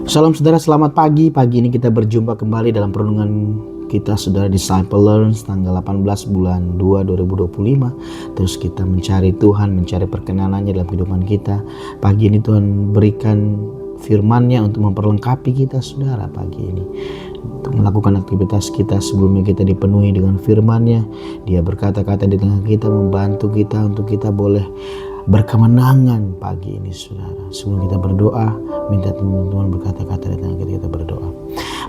Salam saudara, selamat pagi. Pagi ini kita berjumpa kembali dalam renungan kita saudara Disciple Learns tanggal 18 bulan 2 2025. Terus kita mencari Tuhan, mencari perkenanannya dalam kehidupan kita. Pagi ini Tuhan berikan firman-Nya untuk memperlengkapi kita saudara pagi ini. Untuk melakukan aktivitas kita sebelumnya kita dipenuhi dengan firman-Nya. Dia berkata-kata di tengah kita, membantu kita untuk kita boleh berkemenangan pagi ini saudara. Sebelum kita berdoa, minta teman-teman berkata-kata di tengah kita berdoa.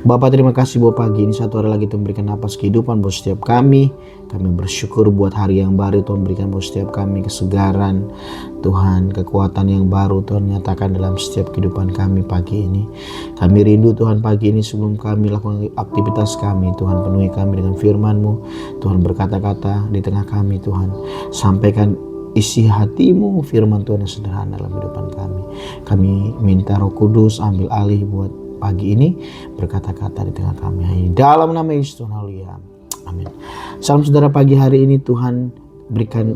Bapa, terima kasih buat pagi ini satu hari lagi Tuhan berikan napas kehidupan buat setiap kami. Kami bersyukur buat hari yang baru Tuhan berikan buat setiap kami kesegaran Tuhan, kekuatan yang baru Tuhan nyatakan dalam setiap kehidupan kami pagi ini. Kami rindu Tuhan pagi ini sebelum kami lakukan aktivitas kami, Tuhan penuhi kami dengan firman-Mu. Tuhan berkata-kata di tengah kami Tuhan. Sampaikan isi hatimu, firman Tuhan yang sederhana dalam kehidupan kami. Kami minta Roh Kudus ambil alih buat pagi ini, berkata-kata di tengah kami. Dalam nama Yesus Tuhan, haleluya. Amin. Salam saudara, pagi hari ini Tuhan berikan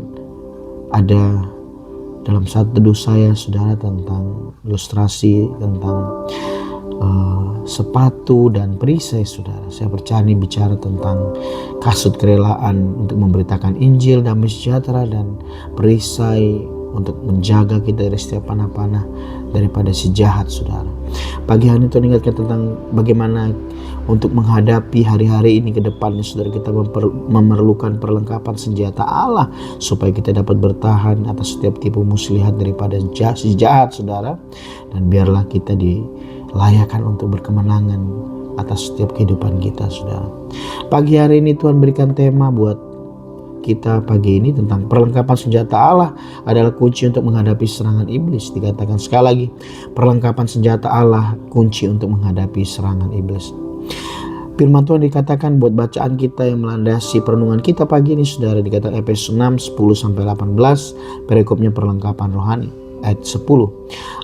ada dalam satu teduh saya saudara tentang ilustrasi tentang sepatu dan perisai saudara. Saya percaya ini bicara tentang kasut kerelaan untuk memberitakan Injil damai sejahtera dan perisai untuk menjaga kita dari setiap panah-panah daripada si jahat saudara. Pagi hari ini Tuhan ingatkan tentang bagaimana untuk menghadapi hari-hari ini ke depannya saudara, kita memerlukan perlengkapan senjata Allah supaya kita dapat bertahan atas setiap tipu muslihat daripada si jahat saudara. Dan biarlah kita dilayakan untuk berkemenangan atas setiap kehidupan kita saudara. Pagi hari ini Tuhan berikan tema buat kita pagi ini tentang perlengkapan senjata Allah adalah kunci untuk menghadapi serangan iblis. Dikatakan sekali lagi, perlengkapan senjata Allah kunci untuk menghadapi serangan iblis. Firman Tuhan dikatakan buat bacaan kita yang melandasi perenungan kita pagi ini saudara, dikatakan Efesus 6 10-18, perikopnya perlengkapan rohani ayat 10.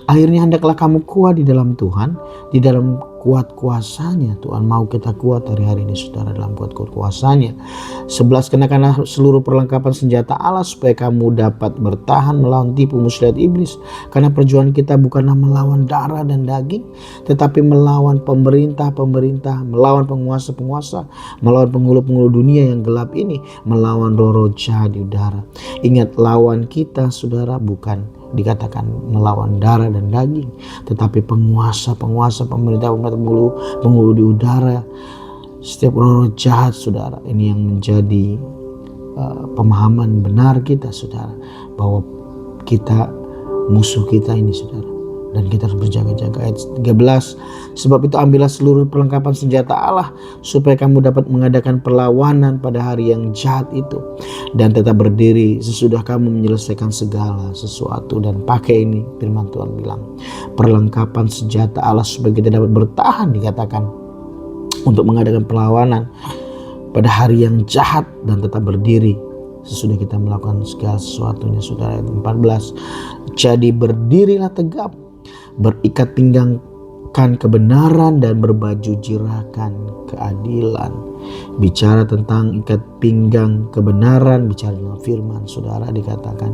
Akhirnya hendaklah kamu kuat di dalam Tuhan, di dalam kuat kuasanya. Tuhan mau kita kuat hari-hari ini saudara dalam kuat kuasanya. 11, kenakanlah seluruh perlengkapan senjata Allah supaya kamu dapat bertahan melawan tipu muslihat iblis. Karena perjuangan kita bukanlah melawan darah dan daging, tetapi melawan pemerintah-pemerintah, melawan penguasa-penguasa, melawan penghulu-penghulu dunia yang gelap ini, melawan roh-roh jahat di udara. Ingat, lawan kita saudara bukan dikatakan melawan darah dan daging, tetapi penguasa-penguasa, pemerintah-pemerintah, penghulu di udara, setiap roh jahat saudara. Ini yang menjadi pemahaman benar kita saudara, bahwa kita musuh kita ini saudara, dan kita harus berjaga-jaga. Ayat 13, sebab itu ambillah seluruh perlengkapan senjata Allah supaya kamu dapat mengadakan perlawanan pada hari yang jahat itu dan tetap berdiri sesudah kamu menyelesaikan segala sesuatu. Dan pakai ini, firman Tuhan bilang, perlengkapan senjata Allah supaya kita dapat bertahan, dikatakan untuk mengadakan perlawanan pada hari yang jahat dan tetap berdiri sesudah kita melakukan segala sesuatunya saudara. Ayat 14, jadi berdirilah tegap, berikat pinggangkan kebenaran dan berbaju jirakan keadilan. Bicara tentang ikat pinggang kebenaran, bicara tentang firman saudara. Dikatakan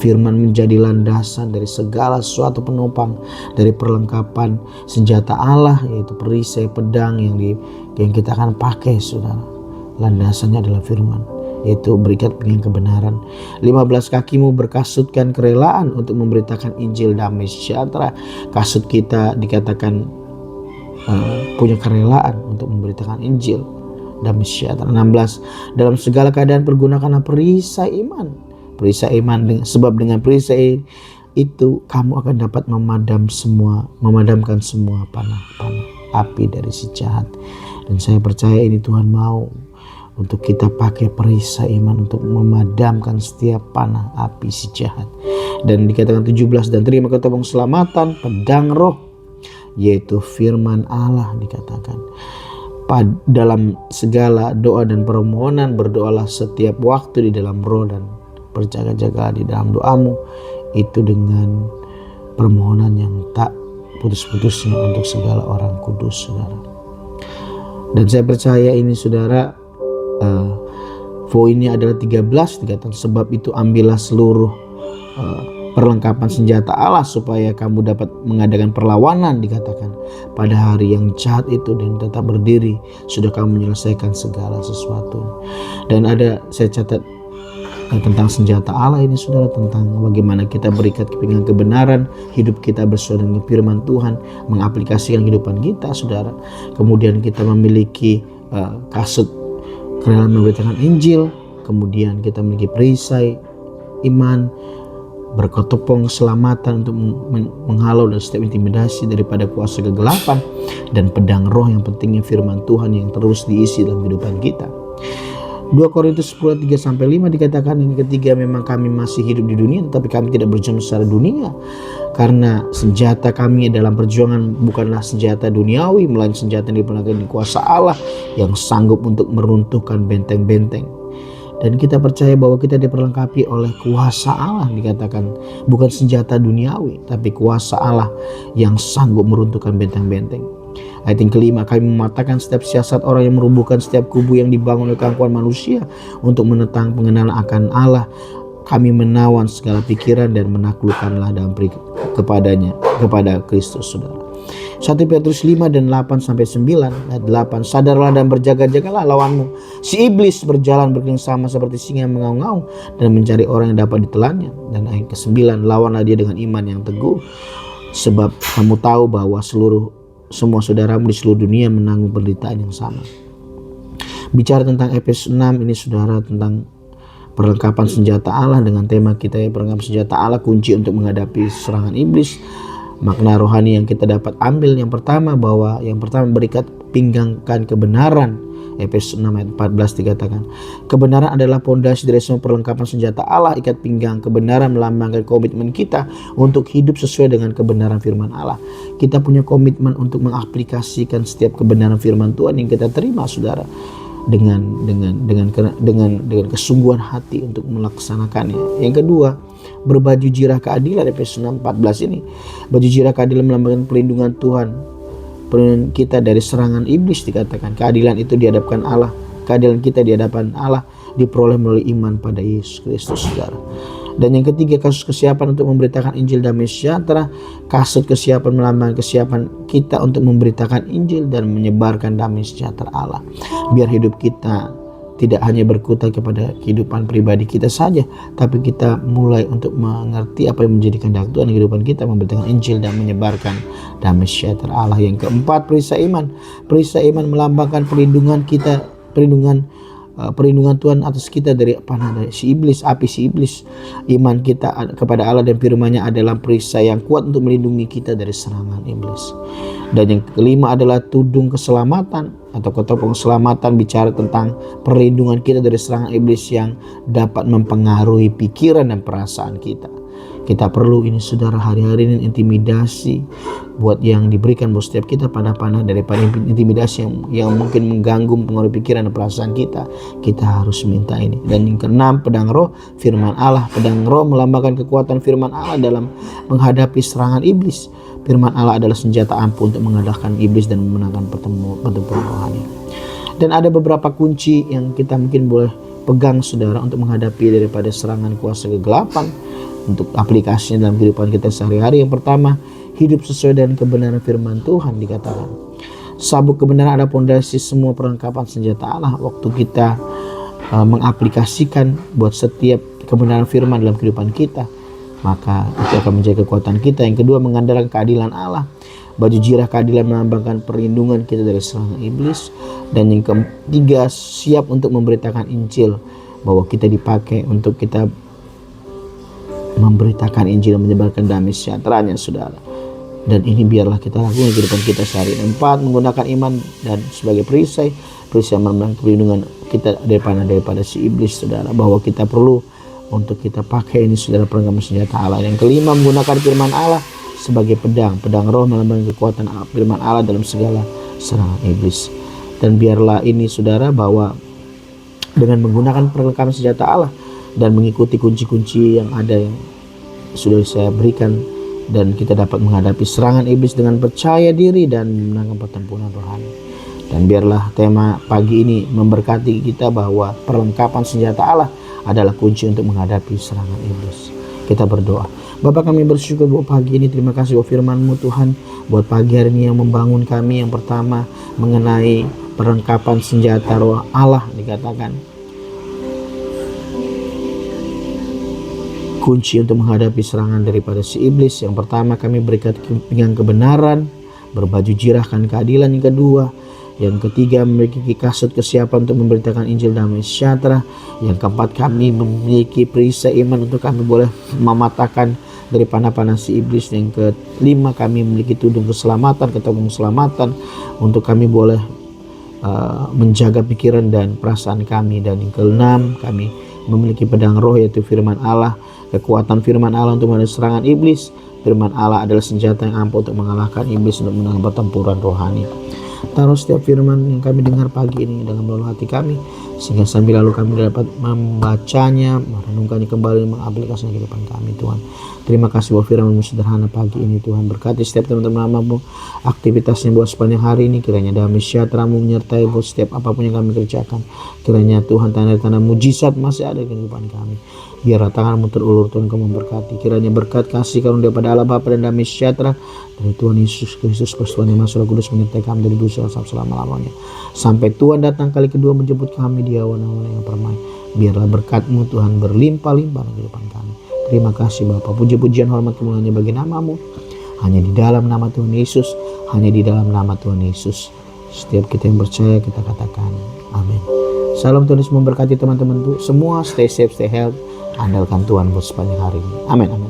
firman menjadi landasan dari segala sesuatu penopang dari perlengkapan senjata Allah, yaitu perisai, pedang yang kita akan pakai saudara. Landasannya adalah firman, yaitu berikat pinggang kebenaran. 15, kakimu berkasutkan kerelaan untuk memberitakan Injil damai sejahtera. Kasut kita dikatakan punya kerelaan untuk memberitakan Injil damai sejahtera. 16, dalam segala keadaan pergunakanlah perisai iman. Perisai iman, sebab dengan perisai itu kamu akan dapat memadamkan semua panah-panah api dari si jahat. Dan saya percaya ini Tuhan mau untuk kita pakai perisai iman untuk memadamkan setiap panah api si jahat. Dan dikatakan 17, dan terima ketopong keselamatan, pedang roh, yaitu firman Allah. Dikatakan dalam segala doa dan permohonan berdoalah setiap waktu di dalam roh, dan berjaga-jaga di dalam doamu itu dengan permohonan yang tak putus-putusnya untuk segala orang kudus saudara. Dan saya percaya ini saudara, poinnya adalah 13, dikatakan sebab itu ambillah seluruh perlengkapan senjata Allah supaya kamu dapat mengadakan perlawanan, dikatakan pada hari yang jahat itu, dan tetap berdiri sudah kamu menyelesaikan segala sesuatu. Dan ada saya catat tentang senjata Allah ini, saudara, tentang bagaimana kita berikat kepinggan kebenaran, hidup kita bersesuai dengan firman Tuhan, mengaplikasikan kehidupan kita, saudara. Kemudian kita memiliki kasut kerelaan memberitakan Injil, kemudian kita memiliki perisai iman, berkotopong keselamatan untuk menghalau dan setiap intimidasi daripada kuasa kegelapan, dan pedang roh yang pentingnya firman Tuhan yang terus diisi dalam kehidupan kita. 2 Korintus 10:3-5 dikatakan, yang ketiga, memang kami masih hidup di dunia, tetapi kami tidak berjuang secara dunia, karena senjata kami dalam perjuangan bukanlah senjata duniawi, melainkan senjata yang dipergunakan di kuasa Allah yang sanggup untuk meruntuhkan benteng-benteng. Dan kita percaya bahwa kita diperlengkapi oleh kuasa Allah, dikatakan bukan senjata duniawi, tapi kuasa Allah yang sanggup meruntuhkan benteng-benteng. Ayat yang kelima, kami mematahkan setiap siasat orang yang merubuhkan setiap kubu yang dibangun oleh keangkuhan manusia untuk menentang pengenalan akan Allah. Kami menawan segala pikiran dan menaklukkanlah dalam kepada Kristus, saudara. 1 Petrus 5 dan 8-9 ayat 8, sadarlah dan berjaga-jagalah lawanmu, si iblis berjalan berkeliling sama seperti singa yang mengaum-ngaum dan mencari orang yang dapat ditelannya. Dan ayat ke-9, lawanlah dia dengan iman yang teguh, sebab kamu tahu bahwa semua saudaramu di seluruh dunia menanggung penderitaan yang sama. Bicara tentang Efesus 6 ini, saudara, tentang perlengkapan senjata Allah, dengan tema kita ya, perlengkapan senjata Allah, kunci untuk menghadapi serangan iblis. Makna rohani yang kita dapat ambil, yang pertama, bahwa yang pertama berikat pinggangkan kebenaran. Efesus 6 ayat 14 dikatakan, kebenaran adalah pondasi dari semua perlengkapan senjata Allah. Ikat pinggang kebenaran melambangkan komitmen kita untuk hidup sesuai dengan kebenaran firman Allah. Kita punya komitmen untuk mengaplikasikan setiap kebenaran firman Tuhan yang kita terima, saudara, dengan kesungguhan hati untuk melaksanakannya. Yang kedua, berbaju jirah keadilan. Efesus 6:14 ini, baju jirah keadilan melambangkan perlindungan Tuhan, perlindungan kita dari serangan iblis, dikatakan keadilan itu di hadapan Allah, keadilan kita di hadapan Allah diperoleh melalui iman pada Yesus Kristus, saudara. Dan yang ketiga, kasut kesiapan untuk memberitakan Injil damai sejahtera. Kasut kesiapan melambangkan kesiapan kita untuk memberitakan Injil dan menyebarkan damai sejahtera Allah. Biar hidup kita tidak hanya berkutat kepada kehidupan pribadi kita saja, tapi kita mulai untuk mengerti apa yang menjadi kehendak Tuhan di kehidupan kita, memberitakan Injil dan menyebarkan damai sejahtera Allah. Yang keempat, perisai iman. Perisai iman melambangkan perlindungan kita, perlindungan Tuhan atas kita dari si iblis, api si iblis. Iman kita kepada Allah dan firman-Nya adalah perisai yang kuat untuk melindungi kita dari serangan iblis. Dan yang kelima adalah tudung keselamatan atau ketopong keselamatan, bicara tentang perlindungan kita dari serangan iblis yang dapat mempengaruhi pikiran dan perasaan kita. Kita perlu ini, saudara, hari-hari ini intimidasi buat yang diberikan buat setiap kita panah-panah daripada intimidasi yang mungkin mengganggu pengaruh pikiran dan perasaan kita. Kita harus minta ini. Dan yang keenam, pedang roh, firman Allah. Pedang roh melambangkan kekuatan firman Allah dalam menghadapi serangan iblis. Firman Allah adalah senjata ampuh untuk mengalahkan iblis dan memenangkan pertempuran rohani. Dan ada beberapa kunci yang kita mungkin boleh pegang, saudara, untuk menghadapi daripada serangan kuasa kegelapan, untuk aplikasinya dalam kehidupan kita sehari-hari. Yang pertama, hidup sesuai dengan kebenaran firman Tuhan, dikatakan. Sabuk kebenaran ada pondasi semua perlengkapan senjata Allah. Waktu kita mengaplikasikan buat setiap kebenaran firman dalam kehidupan kita, maka itu akan menjadi kekuatan kita. Yang kedua, mengandalkan keadilan Allah. Baju jirah keadilan melambangkan perlindungan kita dari serangan iblis. Dan yang ketiga, siap untuk memberitakan Injil, bahwa kita dipakai untuk kita memberitakan Injil dan menyebarkan damai sejahteranya, saudara. Dan ini biarlah kita lakukan di kehidupan kita sehari. 4, menggunakan iman dan sebagai perisai melambangkan perlindungan kita daripada si iblis, saudara, bahwa kita perlu untuk kita pakai ini, saudara, perlengkapan senjata Allah. Yang kelima, menggunakan firman Allah sebagai pedang roh melambangkan kekuatan firman Allah dalam segala serangan iblis. Dan biarlah ini, saudara, bahwa dengan menggunakan perlengkapan senjata Allah dan mengikuti kunci-kunci yang ada yang sudah saya berikan, dan kita dapat menghadapi serangan iblis dengan percaya diri dan memenangkan pertempuran rohani. Dan biarlah tema pagi ini memberkati kita bahwa perlengkapan senjata Allah adalah kunci untuk menghadapi serangan iblis. Kita berdoa. Bapa, kami bersyukur buat pagi ini. Terima kasih buat firman-Mu Tuhan, buat pagi hari ini yang membangun kami. Yang pertama mengenai perlengkapan senjata roh Allah, dikatakan kunci untuk menghadapi serangan daripada si iblis. Yang pertama, kami berikan pinggang kebenaran, berbaju jirahkan keadilan. Yang kedua, yang ketiga, memiliki kasut kesiapan untuk memberitakan Injil damai sejahtera. Yang keempat, kami memiliki perisai iman untuk kami boleh mematahkan dari panah-panah si iblis. Yang kelima, kami memiliki tudung keselamatan, ketopeng keselamatan untuk kami boleh menjaga pikiran dan perasaan kami. Dan yang keenam, kami memiliki pedang roh, yaitu firman Allah, kekuatan firman Allah untuk menghadapi serangan iblis. Firman Allah adalah senjata yang ampuh untuk mengalahkan iblis, untuk menang pertempuran rohani. Taruh setiap firman yang kami dengar pagi ini dalam luluh hati kami, sehingga sambil lalu kami dapat membacanya, merenungkannya kembali, mengaplikasinya ke depan kami, Tuhan. Terima kasih buat firman-Mu sederhana pagi ini, Tuhan. Berkati setiap teman-teman hamba-Mu, aktivitasnya buat sepanjang hari ini. Kiranya damai sejahtera-Mu menyertai buat setiap apapun yang kami kerjakan. Kiranya Tuhan, tanda-tanda mujizat masih ada di kehidupan kami. Biarlah tangan-Mu terulur, Tuhan, Kau memberkati. Kiranya berkat kasih karunia daripada Allah Bapa dan damai sejahtera dari Tuhan Yesus Kristus, Tuhan yang Maha Kudus, menyertai kami dari dosa sampai selama-lamanya. Sampai Tuhan datang kali kedua menjemput kami di awan-awan yang permai. Biarlah berkat-Mu, Tuhan, berlimpah-limpah dalam kehidupan kami. Terima kasih Bapa. Puji-pujian, hormat, kemuliaan bagi nama-Mu. Hanya di dalam nama Tuhan Yesus, hanya di dalam nama Tuhan Yesus. Setiap kita yang percaya, kita katakan amin. Salam Tuhan Yesus memberkati teman-teman semua. Stay safe, stay healthy. Andalkan Tuhan buat sepanjang hari ini. Amin. Amin.